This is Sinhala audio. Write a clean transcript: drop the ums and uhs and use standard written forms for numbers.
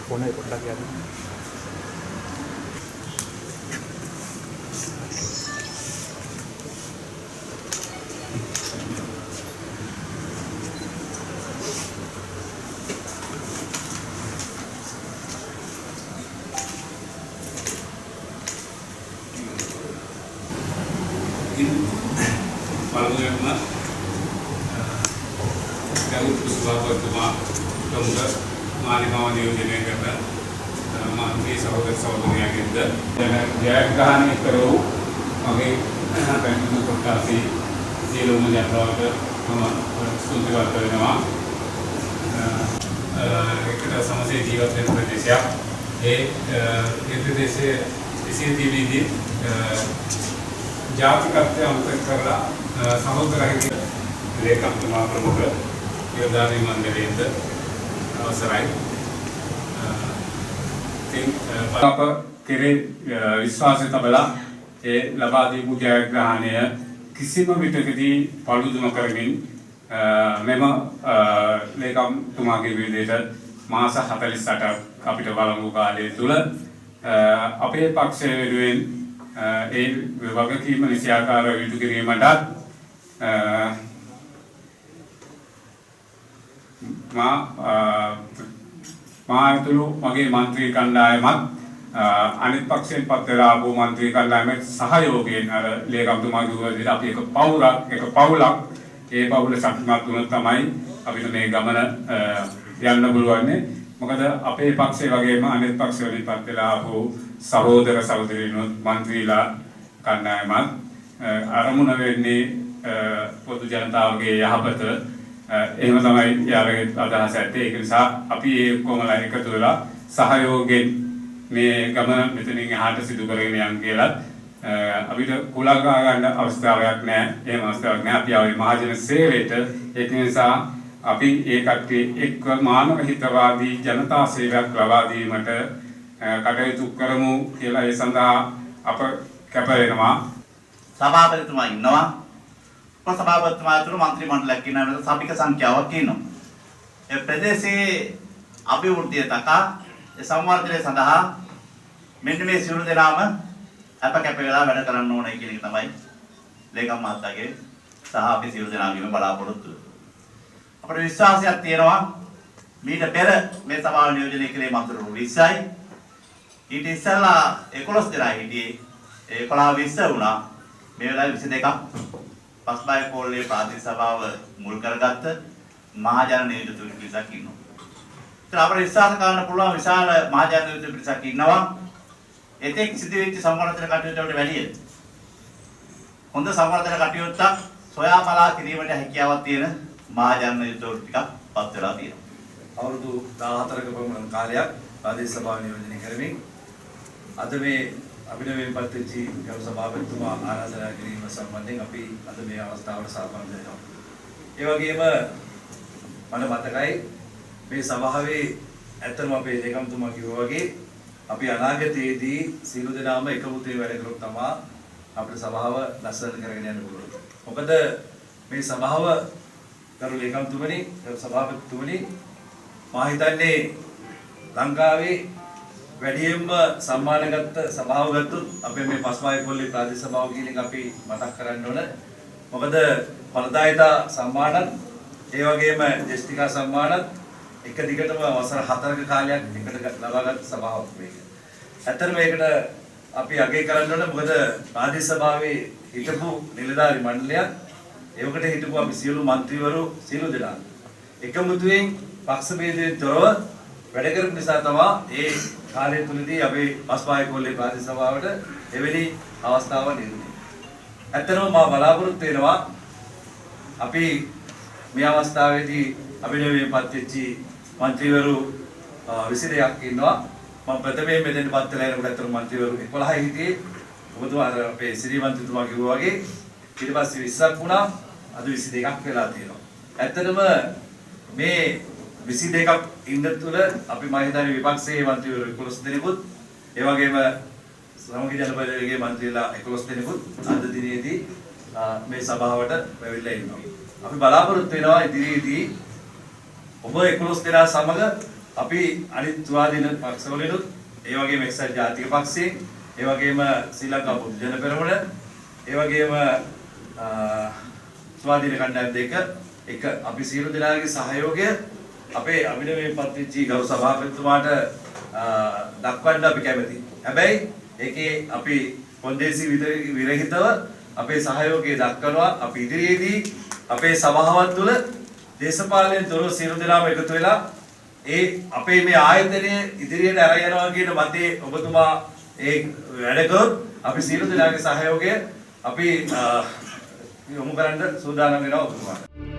फोन है पकड़ा गया Palungan Gawut Pusbaba Tuma Tumga Manimawan Yojana Ganda Mantri Sahodar Sahodari Agenda Jayagahani Karo Age Pentu Protasi Jelo Mujatrawata Suntiwata Nama Kita Samase Jivat Ven Pradesya Pradesya इसी टीवी की जातिकत्व अंतर करला समुद्राही लेखक तुम्हारा प्रमुख योद्धानी मंदिरेंद अवसराय आप केरे विश्वास तबला ये लबादी पूजा ग्रहणीय किसी में भी टकरी पालूद न करेंगे मेमा लेखक तुम्हारे विदेश मासा हताली साटा कापिटल वालों का ले तुला अपने पक्ष वेरुएन विभाग की मनुष्य का रवितु की रिमंडा माँ तुलु मगे मंत्री कंडाय मत अनित पक्ष पत्तरा अबू मंत्री कंडाय में सहयोगी लेखक तुम्हारे गुरुजी आप एक पाउला ये पाउले संतमात तुलना तमाई अभी तो मैं गमन यान्न बुलवाने मगर अपने पक्ष वगैरह में अनित पक्ष वाली पत्तरा अबू सहोदर सहोदरी नो मंत्री ला कंडाय मत आरमुना वेनी पोतु जनता वगैरह यहाँ पर එහෙම තමයි යාළුවගේ අදහස ඇත්තේ ඒක නිසා අපි ඒ කොමලා එකතු වෙලා සහයෝගයෙන් මේ ගම මෙතනින් එහාට සිදු කරගෙන යන්න කියලා අපිට කුලගා ගන්න අවස්ථාවක් නැහැ එහෙම අවස්ථාවක් නැහැ අපි ආවේ මහජන සේවයට ඒක නිසා අපි ඒ කට්ටිය එක්ව මානව හිතවාදී ජනතා සේවයක් ලබා දීමට කටයුතු කරමු කියලා ඒ සඳහා අප කැප වෙනවා සභාපතිතුමා ඉන්නවා उपसभापतिතුමා අතුරු මන්ත්‍රී මණ්ඩලයක් ඉන්නවා සභික සංඛ්‍යාවක් ඉන්නවා ඒ ප්‍රදේශයේ අභිවෘද්ධිය තකා ඒ සංවර්ධනය සඳහා මෙන්න මේ සියලු දෙනාම අප කැප වෙලා වැඩ කරන්න ඕනේ කියන එක තමයි ලේකම් මහත්තයාගේ සහ අපි සියලු දෙනාගේම බලාපොරොත්තු අපේ විශ්වාසයක් තියෙනවා මීට පෙර මේ සභාව නියෝජනය කළේ මන්ත්‍රී 20යි ඊට ඉස්සෙල්ලා 11 දෙනා හිටියේ 11 20 වුණා මේ වෙලාවේ 22ක් පස්බාය කෝල්ලේ ප්‍රාදේශ සභාව මුල් කරගත්ත මහජන නියෝජිත පිරිසක් ඉන්නවා. ඒත් අපේ විශ්වාස කරන්න පුළුවන් විශාල මහජන නියෝජිත පිරිසක් ඉන්නවා. එතෙක් සිදුවෙච්ච සංවර්ධන කටයුතු වලට වැඩිය හොඳ සංවර්ධන කටයුත්තක් සොයාබලා කිරීමට හැකියාවක් තියෙන මහජන නියෝජිත ටිකක් පත් වෙලා තියෙනවා. අවුරුදු 14ක පමණ කාලයක් ප්‍රාදේශ සභාව නියෝජනය කරමින් අද මේ අපිට මේ පත්‍රිචි ගරු සභාපතිතුමා ආරාධනා කිරීම සම්බන්ධයෙන් අපි අද මේ අවස්ථාවට සහභාගී වෙනවා. ඒ වගේම මට මතකයි මේ සභාවේ ඇත්තම අපේ ලේකම්තුමා කිව්වා වගේ අපි අනාගතයේදී සියලු දෙනාම එකමුතේ වැඩ කරොත් තමයි අපේ සභාව ලස්සන කරගෙන යන්න පුළුවන්. මොකද මේ සභාව ගරු ලේකම්තුමනි ගරු සභාපතිතුමනි මා හිතන්නේ ලංකාවේ වැඩියෙන්ම සම්මානගත සභාව ගත්තොත් අපේ මේ පස්වාය කොල්ලේ ප්‍රාදේශ සභාව කියන එක අපි මතක් කරන්න ඕන. මොකද ඵලදායිතා සම්මානත් ඒ වගේම ජෙස්ටිකා සම්මානත් එක දිගටම වසර 4ක කාලයක් එකට ලබාගත් සභාවක් මේක. ඇත්තටම මේකට අපි අගය කරන්න ඕන මොකද ප්‍රාදේශ සභාවේ හිටපු නිලධාරි මණ්ඩලයක් ඒවකට හිටපු අපි සියලු മന്ത്രിවරු සියලු දෙනා එකමුතුවෙන් පක්ෂ ભેදයෙන් තොරව වැඩ කරපු නිසා තමයි ඒ කාලය තුලදී අපේ පස්පාය කොල්ලේ ප්‍රාදේශ සභාවට එවැනි අවස්ථාවක් නිර්මාණය. ඇත්තටම මා බලාපොරොත්තු වෙනවා අපි මේ අවස්ථාවේදී අභිනවයෙන් පත් වෙච්ච മന്ത്രിවරු 22ක් ඉන්නවා. මම ප්‍රථමයෙන් මෙතෙන්පත් වෙලා එනකොට අතර මන්ත්‍රීවරු 11 හිටියේ. ඔබතුමා අර අපේ සිරි මන්ත්‍රීතුමා කිව්වා වගේ ඊට පස්සේ 20ක් වුණා. අද 22ක් වෙලා තියෙනවා. ඇත්තටම මේ 22ක් ඉන්න තුල අපි මම හිතන්නේ විපක්ෂයේ මන්ත්‍රීවරු 11 දෙනෙකුත් ඒ වගේම සමගි ජන පරිවර්ගයේ මන්ත්‍රීලා 11 දෙනෙකුත් අද දිනේදී මේ සභාවට පැවිදිලා ඉන්නවා. අපි බලාපොරොත්තු වෙනවා ඉදිරියේදී ඔබ 11 දෙනා සමග අපි අනිත් ස්වාධීන පක්ෂවලිනුත් ඒ වගේම එක්සත් ජාතික පක්ෂයෙන් ඒ වගේම ශ්‍රී ලංකා පොදු ජන පෙරමුණ ඒ වගේම ස්වාධීන කණ්ඩායම් දෙක එක අපි සියලු දෙනාගේ සහයෝගය අපේ අභිනවයෙන් පත්වෙච්ච ගරු සභාපතිතුමාට දක්වන්න අපි කැමැතියි. හැබැයි ඒකේ අපි කොන්දේසි විරහිතව අපේ සහයෝගය දක්වනවා. අපි ඉදිරියේදී අපේ සභාවත් තුළ දේශපාලනයෙන් තොරව සියලු දෙනාම එකතු වෙලා ඒ අපේ මේ ආයතනය ඉදිරියට අරගෙන යනවා කියන මතේ ඔබතුමා ඒ වැඩ කරොත් අපි සියලු දෙනාගේ සහයෝගය අපි යොමු කරන්න සූදානම් වෙනවා ඔබතුමාට.